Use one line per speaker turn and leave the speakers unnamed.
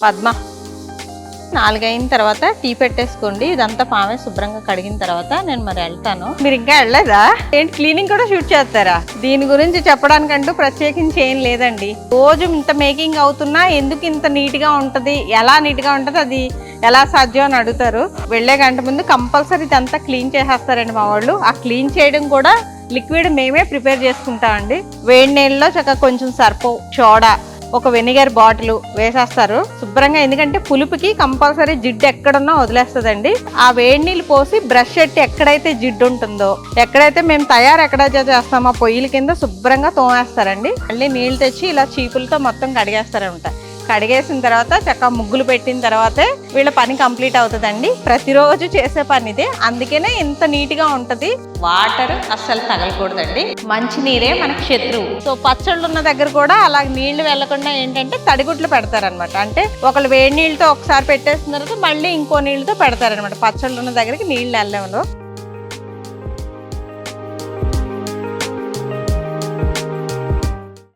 పద్మ 4 అయిన తర్వాత టీ పెట్టేసుకోండి. ఇదంతా పామే శుభ్రంగా కడిగిన తర్వాత నేను మరి వెళ్తాను. మీరు ఇంకా వెళ్ళలేదా ఏంటి? క్లీనింగ్ కూడా షూట్ చేస్తారా? దీని గురించి చెప్పడానికంటూ ప్రత్యేకించి ఏం లేదండి. రోజు ఇంత మేకింగ్ అవుతున్నా ఎందుకు ఇంత నీట్గా ఉంటుంది, ఎలా నీట్గా ఉంటుంది, అది ఎలా సాధ్యం అని అడుగుతారు. వెళ్ళే గంట ముందు కంపల్సరీ ఇదంతా క్లీన్ చేసేస్తారండి మా వాళ్ళు. ఆ క్లీన్ చేయడం కూడా లిక్విడ్ మేమే ప్రిపేర్ చేసుకుంటామండి. వేడి నీళ్ళలో చక్కగా కొంచెం సర్ఫ్, సోడా, ఒక వెనిగర్ బాటిల్ వేసేస్తారు శుభ్రంగా. ఎందుకంటే పులుపుకి కంపల్సరీ జిడ్డు ఎక్కడున్నా వదిలేస్తుందండి. ఆ వేడి నీళ్ళు పోసి బ్రష్ పెట్టి ఎక్కడైతే జిడ్డు ఉంటుందో, ఎక్కడైతే మేము ఎక్కడైతే చేస్తామో ఆ పొయ్యిల కింద శుభ్రంగా తోమేస్తారండి. మళ్ళీ నీళ్ళు తెచ్చి ఇలా చీపులతో మొత్తం కడిగేస్తారనమాట. కడిగేసిన తర్వాత చక్కగా ముగ్గులు పెట్టిన తర్వాతే వీళ్ళ పని కంప్లీట్ అవుతుందండి. ప్రతిరోజు చేసే పని ఇదే, అందుకనే ఇంత నీట్గా ఉంటుంది. వాటర్ అస్సలు తగలకూడదండి. మంచి నీరే మనకి శత్రువు. సో పచ్చళ్ళు ఉన్న దగ్గర కూడా అలా నీళ్లు వెళ్లకుండా ఏంటంటే తడిగుడ్లు పెడతారనమాట. అంటే ఒకళ్ళు వేడి నీళ్ళతో ఒకసారి పెట్టేసిన తర్వాత మళ్ళీ ఇంకో నీళ్ళతో పెడతారనమాట. పచ్చళ్ళు ఉన్న దగ్గరికి నీళ్ళు వెళ్ళలేము.